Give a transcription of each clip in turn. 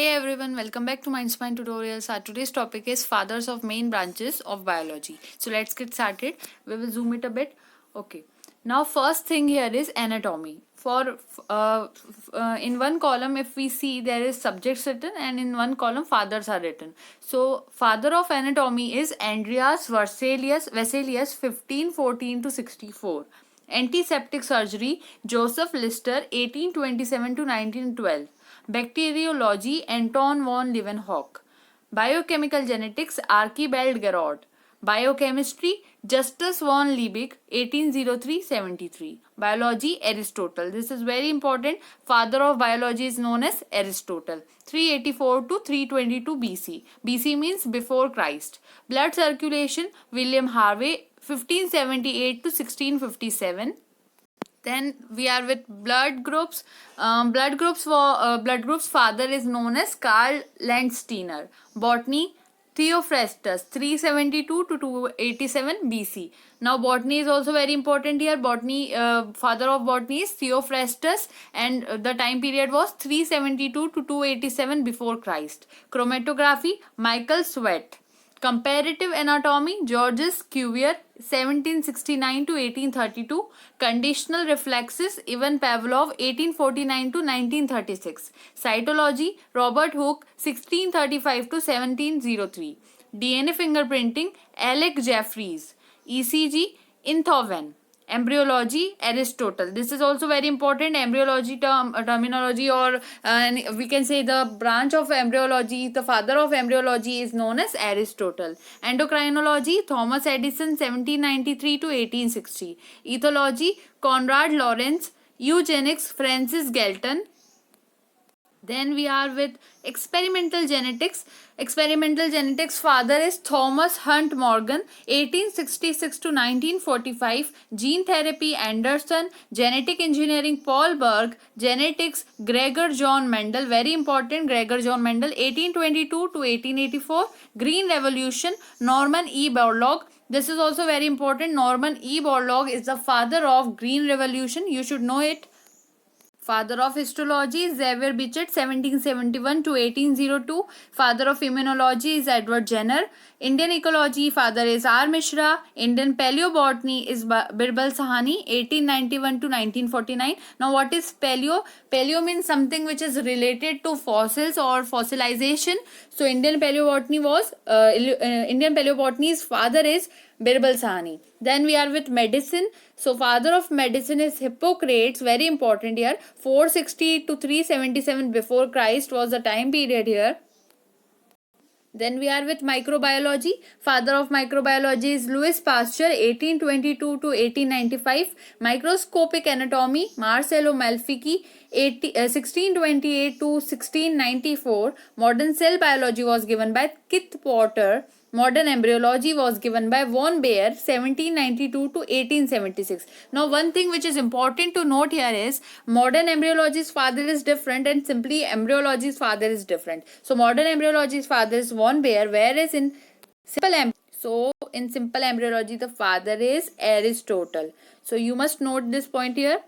Hey everyone, welcome back to Mindspine Tutorials. Our today's topic is fathers of main branches of biology. So let's get started. We will zoom it a bit. Okay. Now first thing here is anatomy. In one column, if we see, there is subjects written, and in one column fathers are written. So father of anatomy is Andreas Vesalius 1514 to 64. Antiseptic surgery Joseph Lister 1827 to 1912. Bacteriology Anton von Leeuwenhoek. Biochemical genetics Archibald Gerard. Biochemistry Justus von Liebig 1803-73. Biology Aristotle. This is very important. Father of biology is known as Aristotle. 384 to 322 BC. BC means before Christ. Blood circulation William Harvey 1578 to 1657. Then we are with blood groups. Blood groups father is known as Karl Landsteiner. Botany Theophrastus 372 to 287 BC. Now botany is also very important here. Botany father of botany is Theophrastus, and the time period was 372 to 287 before Christ. Chromatography Michael Sweat. Comparative anatomy Georges Cuvier 1769 to 1832. Conditional reflexes Ivan Pavlov 1849 to 1936. Cytology Robert Hooke 1635 to 1703. DNA fingerprinting Alec Jeffreys. ECG Inthoven. Embryology Aristotle. This is also very important. Embryology terminology, or we can say the branch of embryology, the father of embryology is known as Aristotle. Endocrinology Thomas Edison 1793 to 1860. Ethology Konrad Lorenz. Eugenics Francis Galton. Then we are with experimental genetics. Experimental genetics father is Thomas Hunt Morgan 1866 to 1945. Gene therapy Anderson. Genetic engineering Paul Berg. Genetics Gregor John Mendel. Very important, Gregor John Mendel 1822 to 1884. Green Revolution Norman E. Borlaug. This is also very important. Norman E. Borlaug is the father of Green Revolution. You should know it. Father of histology is Xavier Bichet 1771 to 1802. Father of immunology is Edward Jenner. Indian ecology father is R. Mishra. Indian paleobotany is Birbal Sahani 1891 to 1949. Now what is paleo? Paleo means something which is related to fossils or fossilization. So Indian paleobotany's father is Birbal Sahani. Then we are with medicine. So father of medicine is Hippocrates. Very important here. 460 to 377 before Christ was the time period here. Then we are with microbiology. Father of microbiology is Louis Pasteur 1822 to 1895. Microscopic anatomy Marcello Malficchi 1628 to 1694. Modern cell biology was given by Kit Porter. Modern embryology was given by von Baer 1792 to 1876. Now one thing which is important to note here is modern embryology's father is different and simply embryology's father is different. So modern embryology's father is von Baer, whereas in simple embryology the father is Aristotle. So you must note this point here.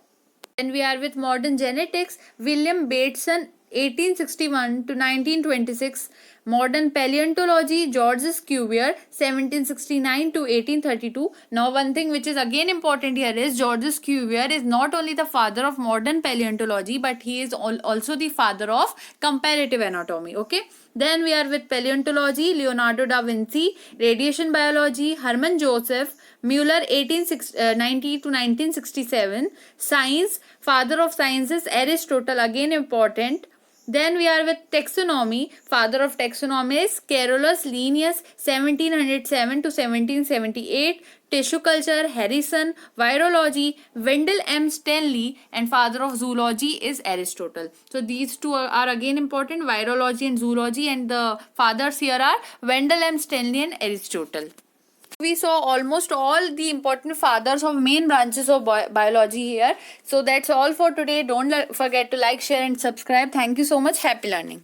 Then we are with modern genetics William Bateson 1861 to 1926. Modern paleontology Georges Cuvier 1769 to 1832. Now one thing which is again important here is Georges Cuvier is not only the father of modern paleontology, but he is also the father of comparative anatomy. Okay. Then we are with paleontology Leonardo da Vinci. Radiation biology Hermann Joseph Mueller 1890 to 1967. Science father of sciences Aristotle, again important. Then we are with taxonomy. Father of taxonomy is Carolus Linnaeus 1707 to 1778. Tissue culture Harrison. Virology Wendell M. Stanley, and father of zoology is Aristotle. So these two are again important, virology and zoology, and the fathers here are Wendell M. Stanley and Aristotle. We saw almost all the important fathers of main branches of biology here. So that's all for today. Don't forget to like, share and subscribe. Thank you so much. Happy learning.